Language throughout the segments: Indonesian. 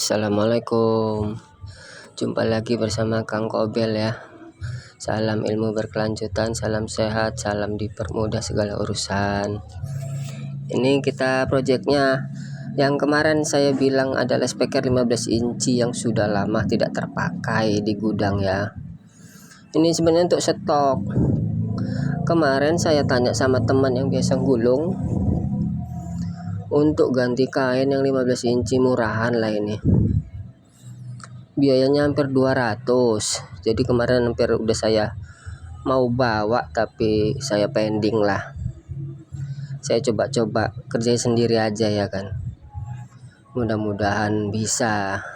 Assalamualaikum. Jumpa lagi bersama Kang Kobel ya. Salam ilmu berkelanjutan, salam sehat, salam dipermudah segala urusan. Ini kita projectnya yang kemarin saya bilang adalah speaker 15 inci yang sudah lama tidak terpakai di gudang ya. Ini sebenarnya untuk stok. Kemarin saya tanya sama teman yang biasa gulung untuk ganti kain yang 15 inci murahan lah ini. Biayanya hampir 200. Jadi kemarin hampir udah saya mau bawa tapi saya pending lah. Saya coba-coba kerja sendiri aja ya kan. Mudah-mudahan bisa.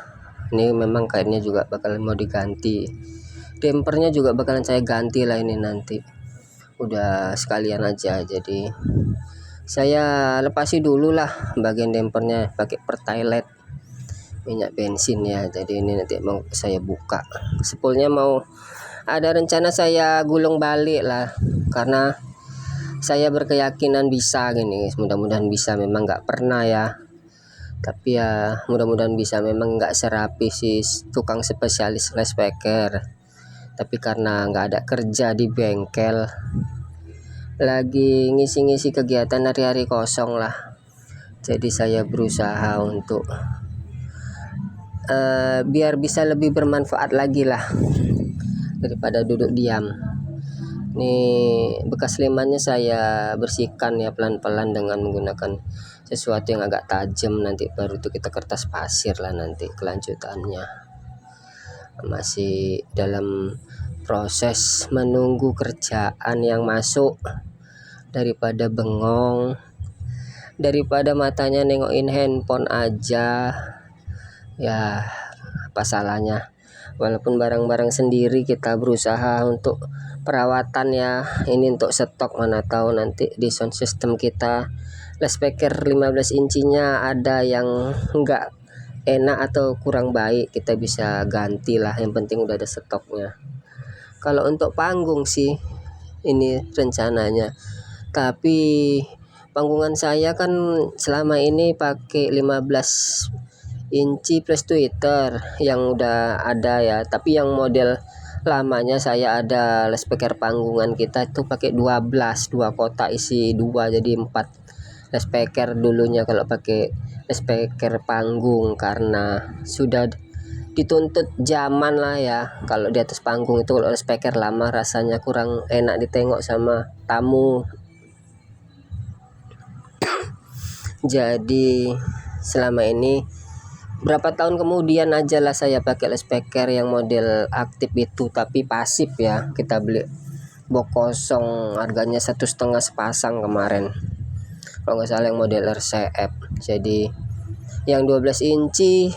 Ini memang kainnya juga bakal mau diganti. Dampernya juga bakalan saya ganti lah ini nanti. Udah sekalian aja, jadi saya lepasi dulu lah bagian dampernya pakai pertalite minyak bensin ya. Jadi ini nanti mau saya buka spoolnya, mau ada rencana saya gulung balik lah karena saya berkeyakinan bisa gini. Mudah-mudahan bisa, memang nggak pernah ya, tapi ya mudah-mudahan bisa. Memang nggak serapi si tukang spesialis speaker, tapi karena nggak ada kerja di bengkel, lagi ngisi-ngisi kegiatan hari-hari kosong lah, jadi saya berusaha untuk biar bisa lebih bermanfaat lagi lah daripada duduk diam. Ini bekas lemannya saya bersihkan ya pelan-pelan dengan menggunakan sesuatu yang agak tajam, nanti baru itu kita kertas pasir lah nanti kelanjutannya. Masih dalam proses menunggu kerjaan yang masuk, daripada bengong, daripada matanya nengokin handphone aja ya. Apa salahnya walaupun barang-barang sendiri kita berusaha untuk perawatan ya. Ini untuk stok, mana tahu nanti di sound system kita speaker 15 incinya ada yang enggak enak atau kurang baik, kita bisa ganti lah, yang penting udah ada stoknya. Kalau untuk panggung sih ini rencananya, tapi panggungan saya kan selama ini pakai 15 inci plus Twitter yang udah ada ya, tapi yang model lamanya saya ada speaker panggungan kita itu pakai 12 dua kotak isi 2, jadi 4 speaker dulunya kalau pakai speaker panggung, karena sudah dituntut zaman lah ya. Kalau di atas panggung itu kalau speaker lama rasanya kurang enak ditengok sama tamu. Jadi selama ini berapa tahun kemudian aja lah saya pakai speaker yang model aktif itu, tapi pasif ya. Kita beli box kosong harganya 1,5 sepasang kemarin kalau nggak salah, yang model RCF. Jadi yang 12 inci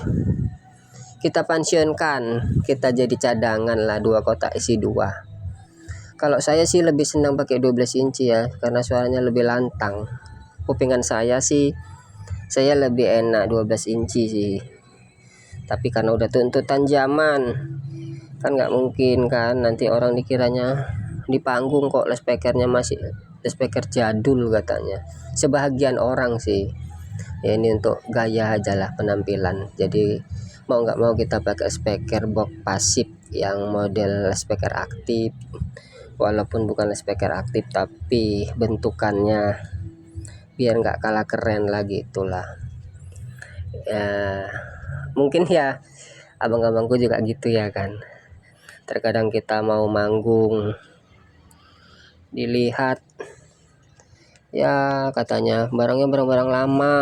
kita pensiunkan, kita jadi cadangan lah, 2 kotak isi 2. Kalau saya sih lebih senang pakai 12 inci ya, karena suaranya lebih lantang. Kupingan saya sih, saya lebih enak 12 inci sih. Tapi karena udah tuntutan zaman, kan nggak mungkin kan nanti orang dikiranya di panggung kok speakernya masih speaker jadul katanya. Sebahagian orang sih ya, ini untuk gaya aja lah, penampilan. Jadi mau nggak mau kita pakai speaker box pasif yang model speaker aktif, walaupun bukan speaker aktif tapi bentukannya biar nggak kalah keren lagi itulah ya. Mungkin ya abang-abangku juga gitu ya kan, terkadang kita mau manggung dilihat ya katanya barangnya barang-barang lama,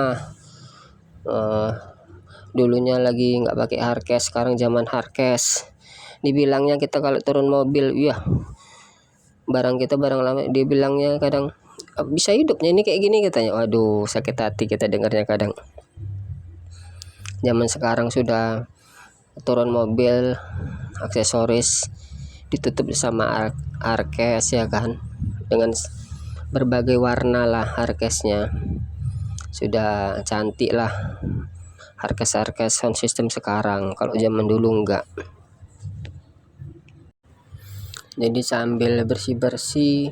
dulunya lagi nggak pakai hardcase, sekarang zaman hardcase. Dibilangnya kita kalau turun mobil ya barang kita barang lama, dibilangnya kadang bisa hidupnya ini kayak gini katanya. Waduh, sakit hati kita dengarnya kadang. Zaman sekarang sudah turun mobil aksesoris ditutup sama hardcase ya kan, dengan berbagai warna lah hardcase-nya, sudah cantik lah hardcase sound system sekarang. Kalau zaman dulu enggak. Jadi sambil bersih-bersih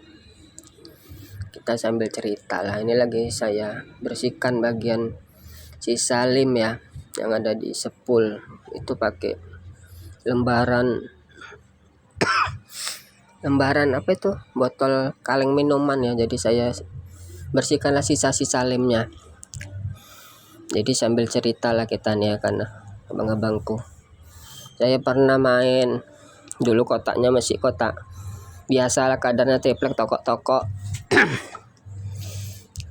kita sambil cerita lah. Ini lagi saya bersihkan bagian sisa lem ya, yang ada di sepul itu pakai lembaran apa itu, botol kaleng minuman ya. Jadi saya bersihkanlah sisa-sisa lemnya. Jadi sambil cerita lah kita nih ya, karena abang-abangku, saya pernah main dulu, kotaknya masih kotak biasa lah, kadarnya triplek tokok-tokok.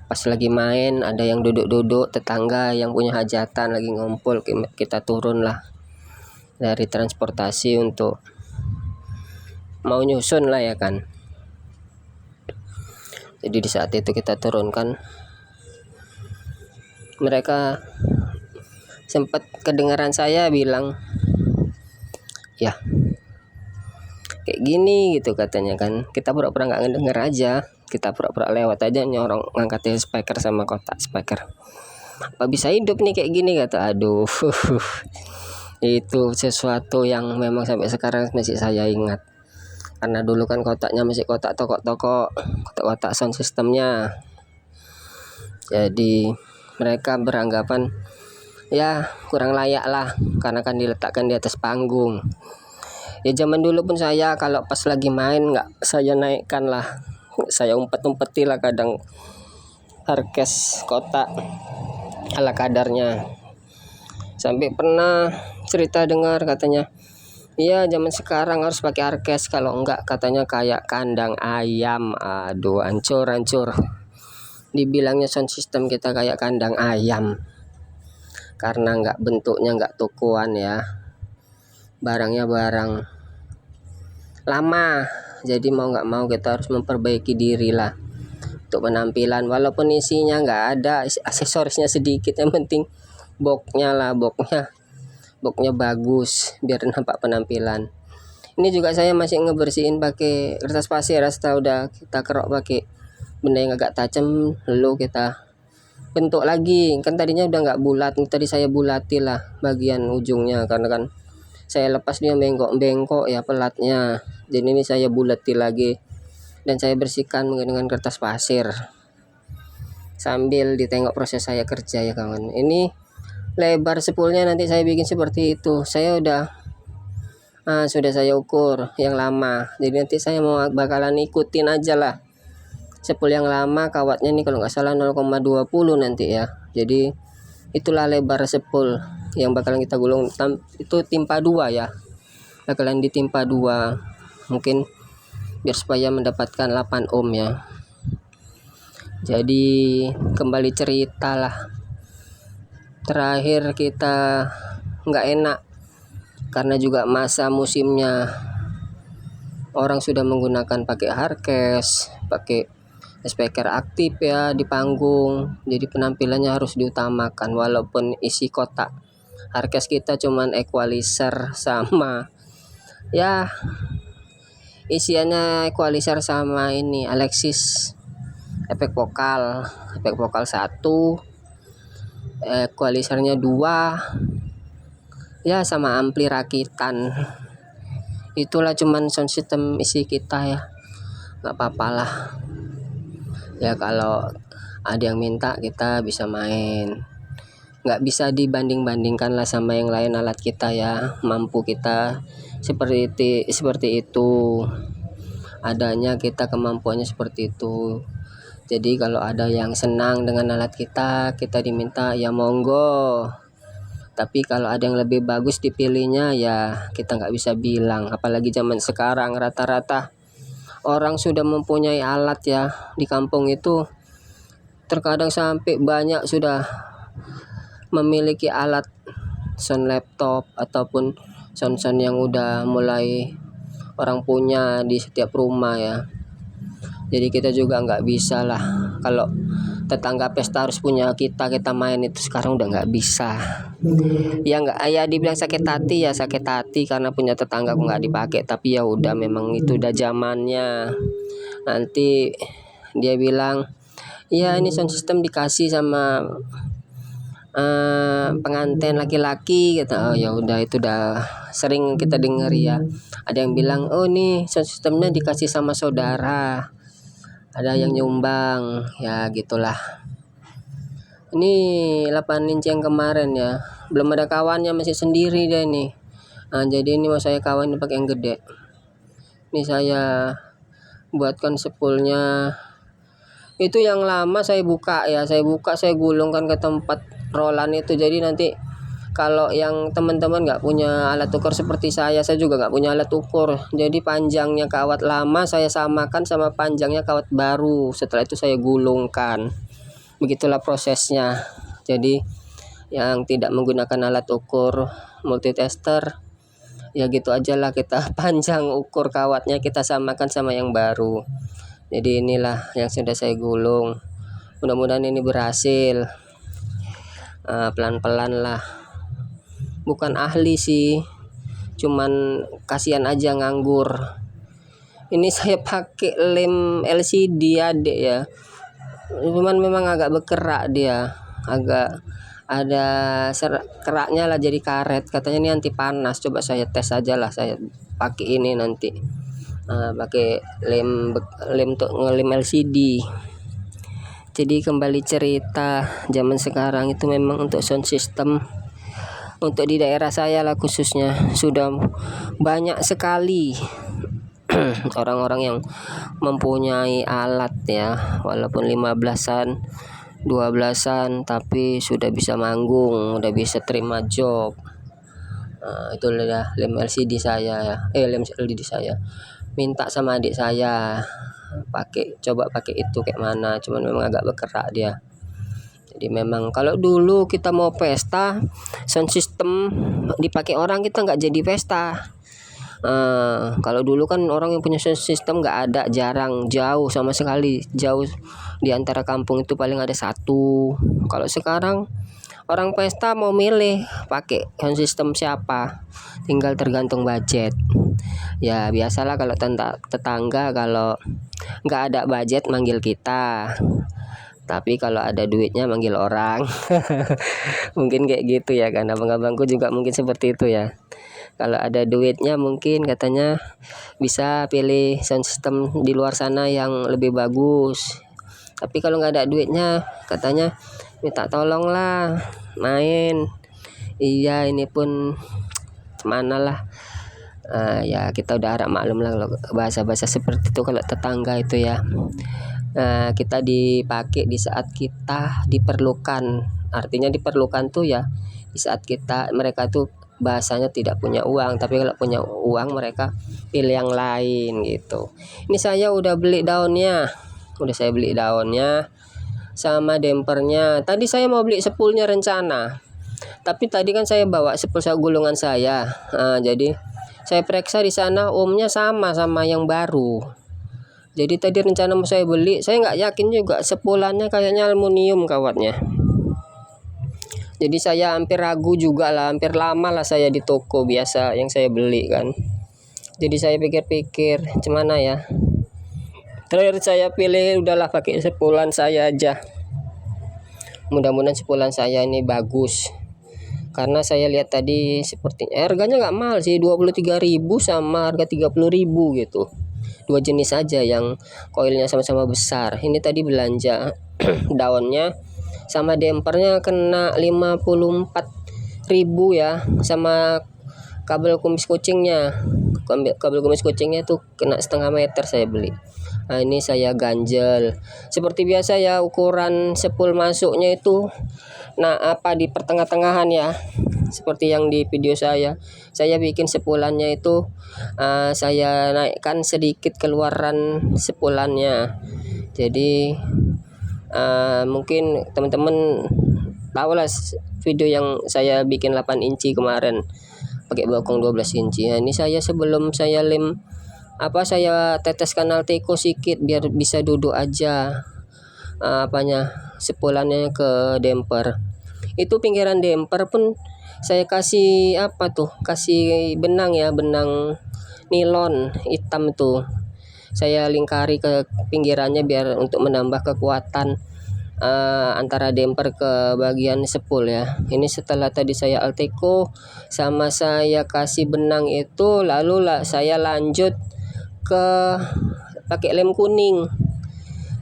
Pas lagi main ada yang duduk-duduk, tetangga yang punya hajatan lagi ngumpul, kita turun lah dari transportasi untuk mau nyusun lah ya kan. Jadi di saat itu kita turunkan, mereka sempat kedengaran saya bilang, ya kayak gini gitu katanya kan, kita pura-pura nggak ngedenger aja, kita pura-pura lewat aja, nyorong ngangkatin speaker sama kotak speaker. Apa bisa hidup nih kayak gini, kata. Aduh itu sesuatu yang memang sampai sekarang masih saya ingat, karena dulu kan kotaknya masih kotak tokok-tokok, kotak-kotak sound systemnya. Jadi mereka beranggapan ya kurang layak lah, karena kan diletakkan di atas panggung. Ya zaman dulu pun saya kalau pas lagi main nggak saya naikkan lah, saya umpet-umpetin lah kadang harkes kotak ala kadarnya. Sampai pernah cerita dengar katanya, iya zaman sekarang harus pakai harkes, kalau enggak katanya kayak kandang ayam. Aduh, hancur. Dibilangnya sound system kita kayak kandang ayam, karena enggak, bentuknya enggak tokoan ya, barangnya barang lama. Jadi mau nggak mau kita harus memperbaiki diri lah untuk penampilan, walaupun isinya nggak ada, aksesorisnya sedikit, yang penting boxnya bagus biar nampak penampilan. Ini juga saya masih ngebersihin pakai kertas pasir, setelah udah kita kerok pakai benda yang agak tajam, lalu kita bentuk lagi. Kan tadinya udah nggak bulat, tadi saya bulatin lah bagian ujungnya, karena kan saya lepas dia bengkok ya pelatnya. Jadi ini saya bulatin lagi dan saya bersihkan dengan kertas pasir sambil ditengok proses saya kerja ya kawan. Ini lebar sepulnya nanti saya bikin seperti itu. Saya sudah saya ukur yang lama. Jadi nanti saya mau bakalan ikutin aja lah sepul yang lama, kawatnya nih kalau nggak salah 0,20 nanti ya. Jadi itulah lebar sepul yang bakalan kita gulung. Itu timpa 2 ya, bakalan ditimpa 2, mungkin biar supaya mendapatkan 8 ohm ya. Jadi kembali cerita lah, terakhir kita nggak enak karena juga masa musimnya, orang sudah menggunakan pakai harkes, pakai speaker aktif ya di panggung. Jadi penampilannya harus diutamakan, walaupun isi kotak harkes kita cuman equalizer sama ya, isiannya equalizer sama ini Alexis efek vokal 1, equalizernya 2 ya, sama ampli rakitan. Itulah cuman sound system isi kita ya, nggak apa-apa lah ya. Kalau ada yang minta kita bisa main, nggak bisa dibanding-bandingkan lah sama yang lain alat kita ya. Mampu kita seperti itu adanya, kita kemampuannya seperti itu. Jadi kalau ada yang senang dengan alat kita diminta ya monggo, tapi kalau ada yang lebih bagus dipilihnya ya kita nggak bisa bilang. Apalagi zaman sekarang rata-rata orang sudah mempunyai alat ya di kampung itu, terkadang sampai banyak sudah memiliki alat sound laptop ataupun sound yang udah mulai orang punya di setiap rumah ya. Jadi kita juga nggak bisa lah kalau tetangga pesta harus punya kita main, itu sekarang udah nggak bisa ya. Nggak ya dibilang sakit hati ya, sakit hati karena punya tetangga kok nggak dipakai, tapi ya udah, memang itu udah zamannya. Nanti dia bilang ya ini sound system dikasih sama pengantin laki-laki gitu. Oh ya udah, itu udah sering kita dengar ya. Ada yang bilang oh nih sound systemnya dikasih sama saudara, ada yang nyumbang ya gitulah. Ini 8 inci yang kemarin ya, belum ada kawannya, masih sendiri dia ini. Jadi ini mau saya kawan pakai yang gede. Ini saya buatkan spoolnya. Itu yang lama saya buka ya, saya gulungkan ke tempat rolan itu. Jadi nanti kalau yang teman-teman nggak punya alat ukur seperti saya juga nggak punya alat ukur. Jadi panjangnya kawat lama saya samakan sama panjangnya kawat baru. Setelah itu saya gulungkan. Begitulah prosesnya. Jadi yang tidak menggunakan alat ukur multitester, ya gitu aja lah, kita panjang ukur kawatnya, kita samakan sama yang baru. Jadi inilah yang sudah saya gulung. Mudah-mudahan ini berhasil. Pelan-pelan lah. Bukan ahli sih, cuman kasihan aja nganggur. Ini saya pakai lem LCD adik ya, cuman memang agak berkerak dia, agak ada keraknya lah, jadi karet. Katanya ini anti panas, coba saya tes aja lah, saya pakai ini nanti. Pakai lem untuk ngelem LCD. Jadi kembali cerita, zaman sekarang itu memang untuk sound system, untuk di daerah saya lah khususnya, sudah banyak sekali orang-orang yang mempunyai alat ya, walaupun 15-an 12-an, tapi sudah bisa manggung, udah bisa terima job. Itu udah lem LCD saya ya, lem LCD saya minta sama adik saya coba pakai itu kayak mana, cuman memang agak berkerak dia. Jadi memang kalau dulu kita mau pesta, sound system dipakai orang, kita nggak jadi pesta. Kalau dulu kan orang yang punya sound system nggak ada, jarang, jauh sama sekali, jauh di antara kampung itu paling ada satu. Kalau sekarang orang pesta mau milih pakai sound system siapa, tinggal tergantung budget. Ya biasalah, kalau tetangga kalau nggak ada budget manggil kita, tapi kalau ada duitnya manggil orang. Mungkin kayak gitu ya, kan abang-abangku juga mungkin seperti itu ya. Kalau ada duitnya mungkin katanya bisa pilih sound system di luar sana yang lebih bagus. Tapi kalau nggak ada duitnya katanya minta tolong lah main. Iya, ini pun mana lah. Ya kita udah harap maklum lah kalau bahasa-bahasa seperti itu kalau tetangga itu ya. Kita dipakai di saat kita diperlukan. Artinya diperlukan tuh ya di saat mereka tuh bahasanya tidak punya uang, tapi kalau punya uang mereka pilih yang lain gitu. Ini saya udah beli daunnya, sama dempernya. Tadi saya mau beli spoolnya rencana, tapi tadi kan saya bawa spool gulungan saya. Jadi saya periksa di sana ohmnya sama yang baru. Jadi tadi rencana mau saya beli, saya nggak yakin juga, sepulannya kayaknya aluminium kawatnya. Jadi saya hampir ragu juga lah, hampir lama lah saya di toko biasa yang saya beli kan. Jadi saya pikir-pikir gimana ya. Terakhir saya pilih udahlah pakai sepulan saya aja. Mudah-mudahan sepulan saya ini bagus. Karena saya lihat tadi sepertinya harganya nggak mahal sih, 23.000 sama harga 30.000 gitu. Dua jenis aja yang koilnya sama-sama besar. Ini tadi belanja daunnya sama dempernya kena 54.000 ya, sama kabel kumis kucingnya. Kabel kumis kucingnya tuh kena 1/2 meter saya beli. Ini saya ganjel seperti biasa ya, ukuran spool masuknya itu di pertengah-tengahan ya, seperti yang di video saya bikin sepulannya itu, saya naikkan sedikit keluaran sepulannya. Jadi mungkin teman-teman tahu lah video yang saya bikin 8 inci kemarin pakai bokong 12 inci. Ini saya sebelum saya lem saya teteskan Alteco sedikit biar bisa duduk aja sepulannya ke demper. Itu pinggiran demper pun saya kasih kasih benang ya, benang nilon hitam itu. Saya lingkari ke pinggirannya biar untuk menambah kekuatan antara demper ke bagian spool ya. Ini setelah tadi saya Alteco sama saya kasih benang itu, lalu saya lanjut ke pakai lem kuning.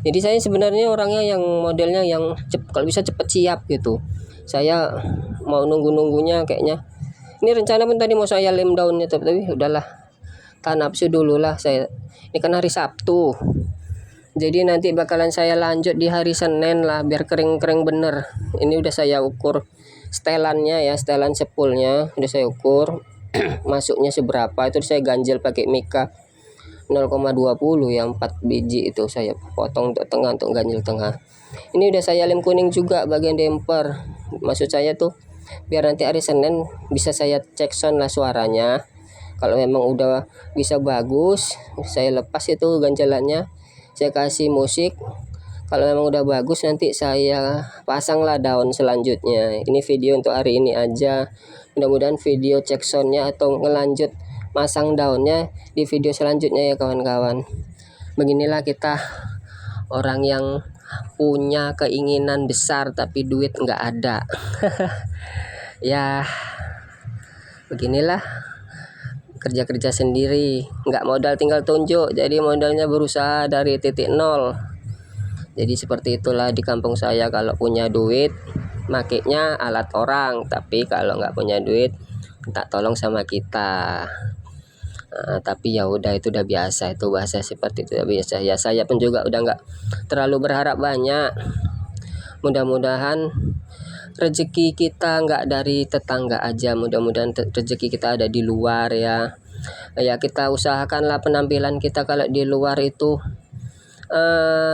Jadi saya sebenarnya orangnya yang modelnya yang kalau bisa cepet siap gitu. Saya mau nunggu-nunggunya kayaknya. Ini rencana pun tadi mau saya lem daunnya tapi udahlah. Tahan nafsu dulu lah saya. Ini kan hari Sabtu. Jadi nanti bakalan saya lanjut di hari Senin lah biar kering-kering bener. Ini udah saya ukur setelannya ya, setelan sepulnya udah saya ukur. Masuknya seberapa itu saya ganjel pakai mika 0,20 yang 4 biji itu saya potong untuk tengah untuk ganjil tengah. Ini udah saya lem kuning juga bagian damper. Maksud saya tuh biar nanti hari Senin bisa saya cek sound lah suaranya. Kalau memang udah bisa bagus, saya lepas itu ganjalannya, saya kasih musik. Kalau memang udah bagus nanti saya pasanglah daun selanjutnya. Ini video untuk hari ini aja. Mudah-mudahan video cek soundnya atau ngelanjut masang daunnya di video selanjutnya ya kawan-kawan. Beginilah kita orang yang punya keinginan besar tapi duit nggak ada. Ya beginilah kerja-kerja sendiri, nggak modal tinggal tunjuk, jadi modalnya berusaha dari titik nol. Jadi seperti itulah di kampung saya, kalau punya duit makainya alat orang, tapi kalau nggak punya duit minta tolong sama kita. Tapi ya udah itu udah biasa, itu bahasa seperti itu udah biasa ya. Saya pun juga udah nggak terlalu berharap banyak. Mudah-mudahan rezeki kita nggak dari tetangga aja, mudah-mudahan rezeki kita ada di luar ya. Ya kita usahakanlah penampilan kita kalau di luar itu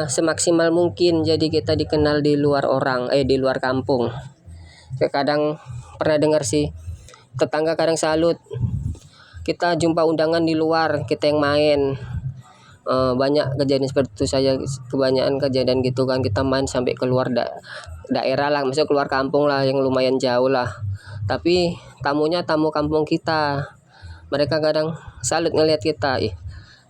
semaksimal mungkin, jadi kita dikenal di luar orang, di luar kampung. Kadang pernah dengar sih tetangga kadang salut kita jumpa undangan di luar kita yang main. Banyak kejadian seperti itu, saya kebanyakan kejadian gitu kan, kita main sampai keluar daerah lah, maksudnya keluar kampung lah yang lumayan jauh lah, tapi tamunya tamu kampung kita, mereka kadang salut ngelihat kita,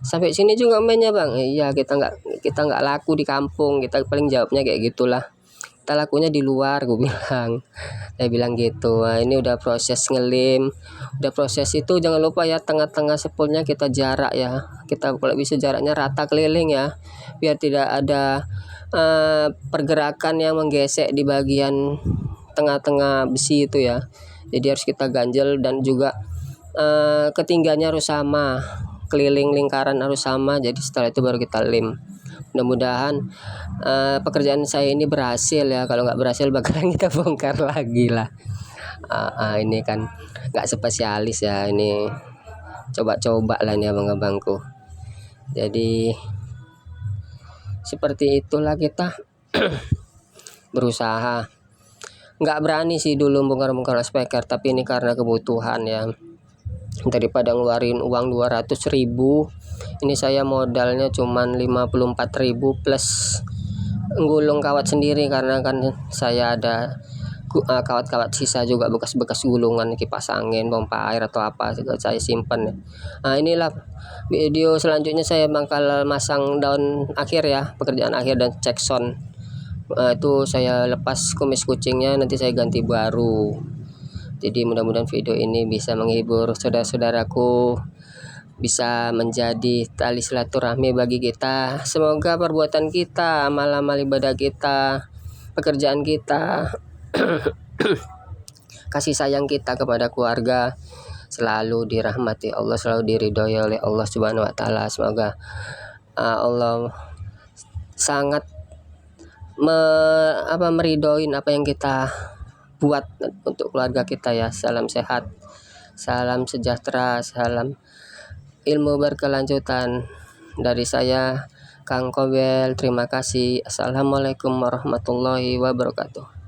sampai sini juga mainnya bang. Iya, kita nggak laku di kampung, kita paling jawabnya kayak gitulah, kita lakunya di luar, gue bilang. Saya bilang gitu. Nah, ini udah proses ngelim, udah proses itu jangan lupa ya, tengah-tengah sepulnya kita jarak ya, kita kalau bisa jaraknya rata keliling ya, biar tidak ada pergerakan yang menggesek di bagian tengah-tengah besi itu ya. Jadi harus kita ganjel dan juga ketinggiannya harus sama, keliling lingkaran harus sama, jadi setelah itu baru kita lem. Mudah-mudahan pekerjaan saya ini berhasil ya, kalau nggak berhasil bakalan kita bongkar lagi lah. Ini kan nggak spesialis ya, ini coba-coba lah ini abang-abangku. Jadi seperti itulah kita berusaha. Nggak berani sih dulu bongkar-bongkar speaker, tapi ini karena kebutuhan ya, daripada ngeluarin uang 200.000. Ini saya modalnya cuman 54.000 plus gulung kawat sendiri, karena kan saya ada kawat-kawat sisa juga, bekas-bekas gulungan kipas angin, pompa air atau apa juga saya simpan. Inilah video selanjutnya, saya bakal masang daun akhir ya, pekerjaan akhir dan cek sound. Itu saya lepas kumis kucingnya, nanti saya ganti baru. Jadi mudah-mudahan video ini bisa menghibur saudara-saudaraku, bisa menjadi tali silaturahmi bagi kita. Semoga perbuatan kita, amal-amal ibadah kita, pekerjaan kita, kasih sayang kita kepada keluarga selalu dirahmati Allah, selalu diridhoi oleh Allah Subhanahu wa taala. Semoga Allah sangat meridhoin apa yang kita buat untuk keluarga kita ya. Salam sehat, salam sejahtera, salam ilmu berkelanjutan dari saya Kang Kobel. Terima kasih. Assalamualaikum warahmatullahi wabarakatuh.